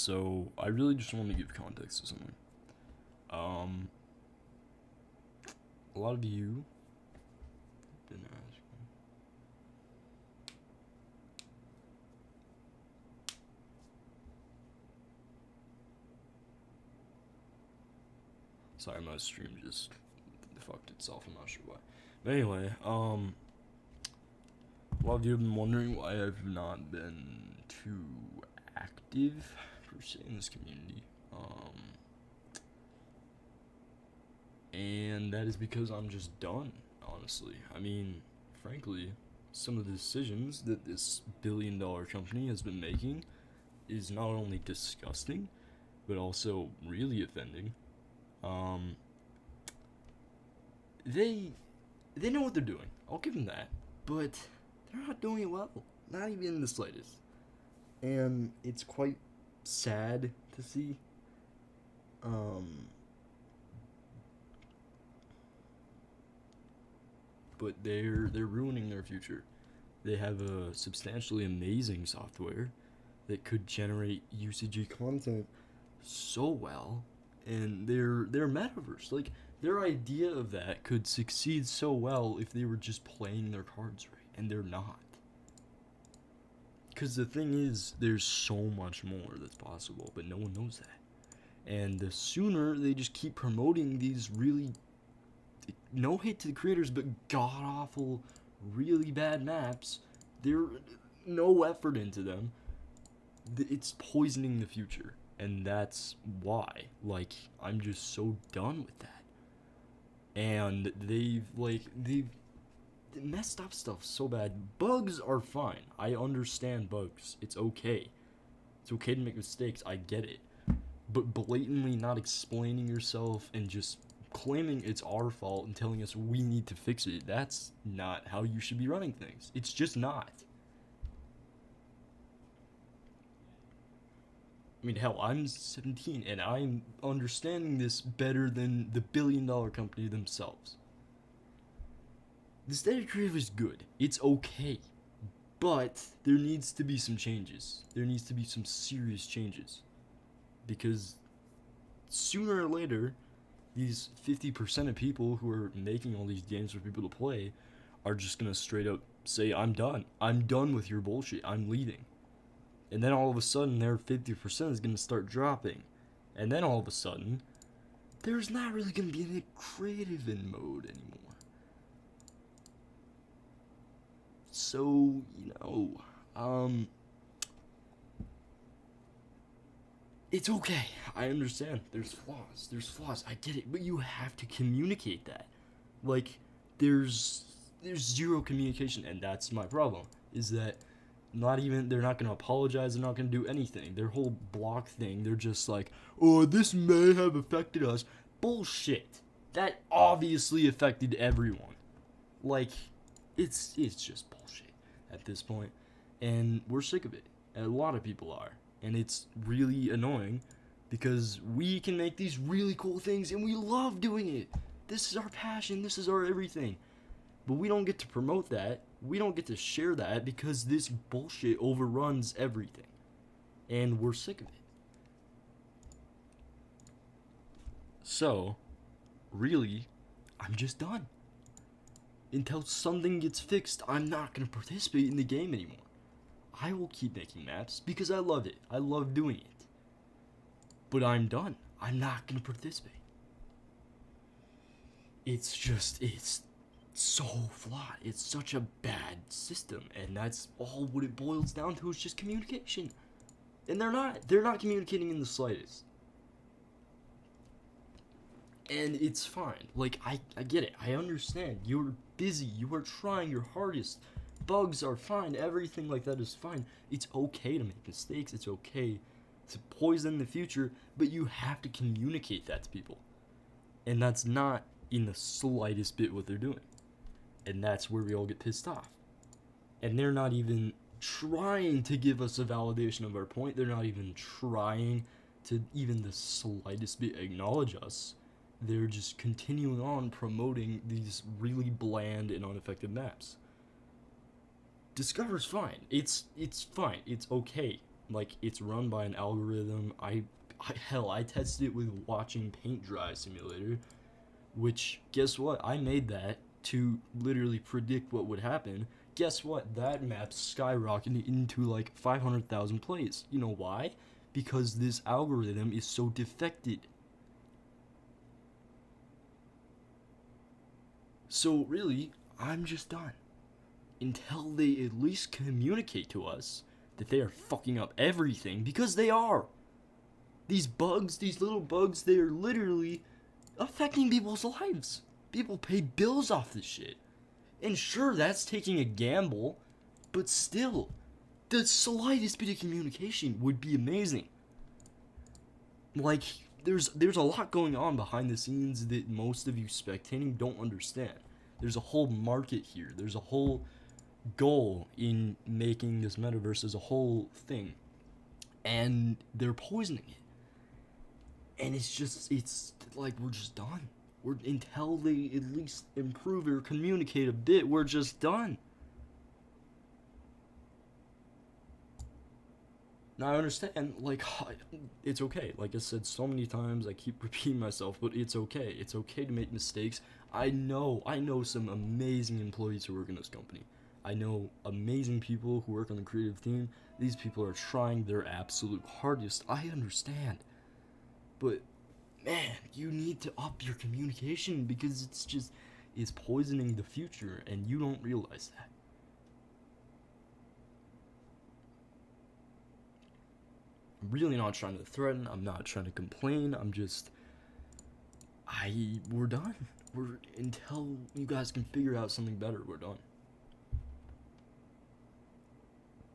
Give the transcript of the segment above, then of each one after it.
So I really just want to give context to something. Um, a lot of you didn't ask. Sorry, my stream just fucked itself. I'm not sure why. But anyway, a lot of you have been wondering why I've not been too active per se in this community. And that is because I'm just done, honestly. I mean, frankly, some of the decisions that this billion-dollar company has been making is not only disgusting, but also really offending. Um, they they know what they're doing. I'll give them that, but they're not doing it well. Not even in the slightest. And it's quite sad to see. But they're ruining their future. They have a substantially amazing software that could generate UCG content so well, and their metaverse, like their idea of that could succeed so well if they were just playing their cards right, and they're not. Because the thing is, there's so much more that's possible, but no one knows that. And the sooner they just keep promoting these really, no hate to the creators, but god awful, really bad maps, there no effort into them, it's poisoning the future. And that's why, like, I'm just so done with that. And they've messed up stuff so bad. Bugs are fine. I understand bugs. It's okay. It's okay to make mistakes. I get it. But blatantly not explaining yourself and just claiming it's our fault and telling us we need to fix it, that's not how you should be running things. It's just not. I mean, hell, I'm 17 and I'm understanding this better than the billion-dollar company themselves. The Static Creative is good. It's okay. But there needs to be some changes. There needs to be some serious changes. Because sooner or later, these 50% of people who are making all these games for people to play are just gonna straight up say, I'm done. I'm done with your bullshit. I'm leaving. And then all of a sudden, their 50% is gonna start dropping. And then all of a sudden, there's not really gonna be any creative in mode anymore. So, it's okay. I understand. There's flaws. There's flaws. I get it. But you have to communicate that. Like, there's zero communication, and that's my problem. Is that they're not gonna apologize. They're not gonna do anything. Their whole block thing. They're just like, oh, this may have affected us. Bullshit. That obviously affected everyone. Like, it's just bullshit at this point, and we're sick of it. And a lot of people are, and it's really annoying because we can make these really cool things and we love doing it. This is our passion. This is our everything. But we don't get to promote that. We don't get to share that because this bullshit overruns everything, and we're sick of it. So, really, I'm just done. Until something gets fixed, I'm not going to participate in the game anymore. I will keep making maps because I love it. I love doing it. But I'm done. I'm not going to participate. It's so flawed. It's such a bad system, and that's all what it boils down to is just communication. And they're not communicating in the slightest. And it's fine. Like, I get it. I understand. You're busy. You are trying your hardest. Bugs are fine. Everything like that is fine. It's okay to make mistakes. It's okay to poison the future, but you have to communicate that to people. And that's not in the slightest bit what they're doing. And that's where we all get pissed off. And they're not even trying to give us a validation of our point. They're not even trying to even the slightest bit acknowledge us. They're just continuing on promoting these really bland and ineffective maps. Discover's fine. It's fine. It's okay. Like, it's run by an algorithm. I tested it with watching Paint Dry Simulator, which, guess what? I made that to literally predict what would happen. Guess what? That map skyrocketed into like 500,000 plays. You know why? Because this algorithm is so defected. So really, I'm just done. Until they at least communicate to us that they are fucking up everything, because they are. These bugs, these little bugs, they are literally affecting people's lives. People pay bills off this shit. And sure, that's taking a gamble, but still, the slightest bit of communication would be amazing. Like, there's a lot going on behind the scenes that most of you spectating don't understand. There's a whole market here. There's a whole goal in making this metaverse as a whole thing. And they're poisoning it. And it's like, we're just done. Until they at least improve or communicate a bit, we're just done. Now I understand, like, it's okay. Like I said so many times, I keep repeating myself, but it's okay. It's okay to make mistakes. I know some amazing employees who work in this company. I know amazing people who work on the creative team. These people are trying their absolute hardest. I understand. But man, you need to up your communication, because it's poisoning the future and you don't realize that. I'm really not trying to threaten, I'm not trying to complain, we're done. Until you guys can figure out something better, we're done.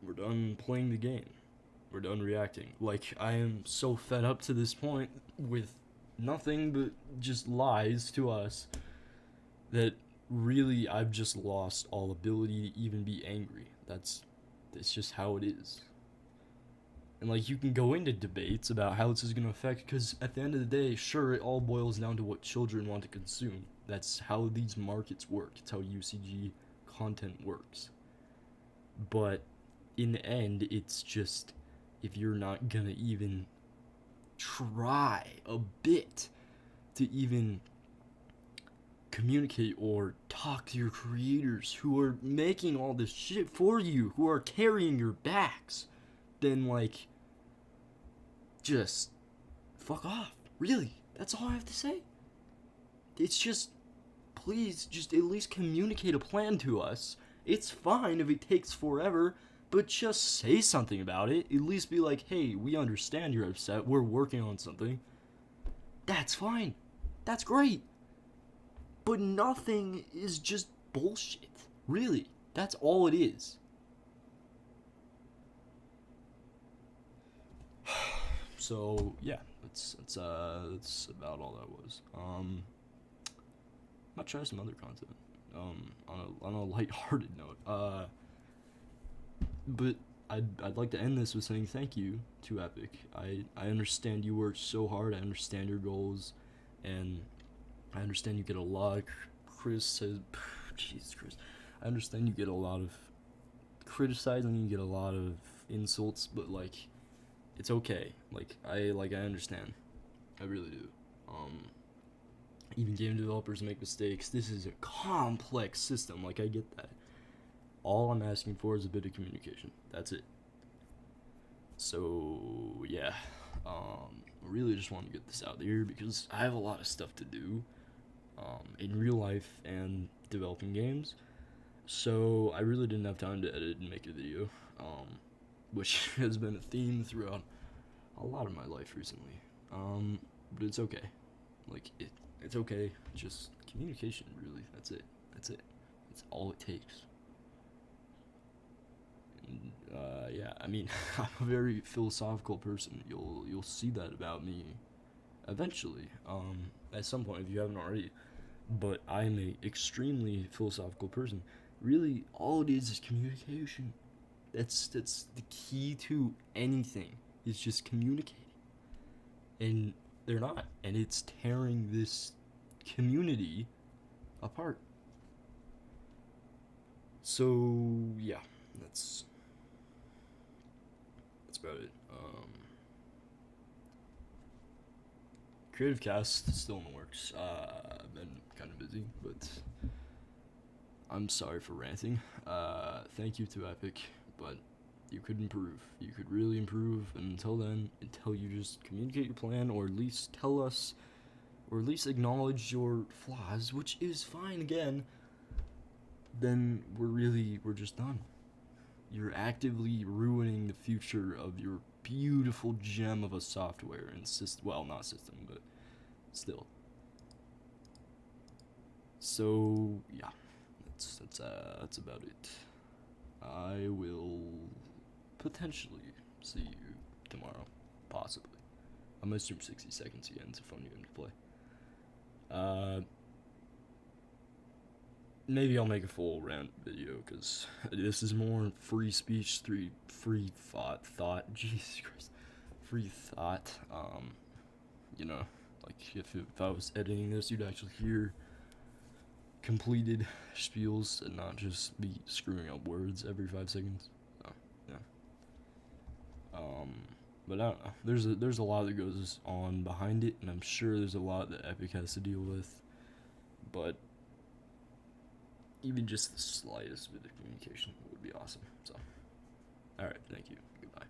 We're done playing the game. We're done reacting. Like, I am so fed up to this point with nothing but just lies to us that really I've just lost all ability to even be angry. That's just how it is. And like, you can go into debates about how this is going to affect, because at the end of the day, sure, it all boils down to what children want to consume. That's how these markets work. It's how UCG content works. But in the end, it's just, if you're not gonna even try a bit to even communicate or talk to your creators who are making all this shit for you, who are carrying your backs, then like, just fuck off. Really, that's all I have to say. It's just, please just at least communicate a plan to us. It's fine if it takes forever, but just say something about it. At least be like, hey, we understand you're upset, we're working on something. That's fine. That's great. But nothing is just bullshit. Really, that's all it is. So yeah, that's about all that was. Might try some other content. On a lighthearted note. But I'd like to end this with saying thank you to Epic. I understand you worked so hard. I understand your goals, and I understand you get a lot of Jesus Christ. I understand you get a lot of criticizing, you get a lot of insults, but like, it's okay. I understand. I really do. Even game developers make mistakes. This is a complex system. Like, I get that. All I'm asking for is a bit of communication. That's it. So yeah, really just want to get this out there because I have a lot of stuff to do in real life and developing games. So I really didn't have time to edit and make a video, which has been a theme throughout a lot of my life recently. But it's okay. It's okay. Just communication, really. That's it. That's all it takes. And, yeah, I mean, I'm a very philosophical person. You'll see that about me eventually, at some point if you haven't already. But I'm a extremely philosophical person. Really, all it is communication. That's the key to anything. Is just communicating. And they're not, and it's tearing this community apart. So yeah, that's about it. Creative Cast still in the works. I've been kind of busy, but I'm sorry for ranting. Thank you to Epic, but you could improve. You could really improve. And until then, until you just communicate your plan, or at least tell us, or at least acknowledge your flaws, which is fine again, then we're just done. You're actively ruining the future of your beautiful gem of a software and system. Well, not system, but still. So yeah, that's about it. I will potentially see you tomorrow, possibly. I'm gonna stream 60 seconds again. It's a fun game to play. Maybe I'll make a full rant video, because this is more free speech, free thought, Jesus Christ, free thought. You know, like if I was editing this, you'd actually hear completed spiels and not just be screwing up words every 5 seconds. So, yeah. But I don't know. There's a lot that goes on behind it, and I'm sure there's a lot that Epic has to deal with. But even just the slightest bit of communication would be awesome. So, alright, thank you. Goodbye.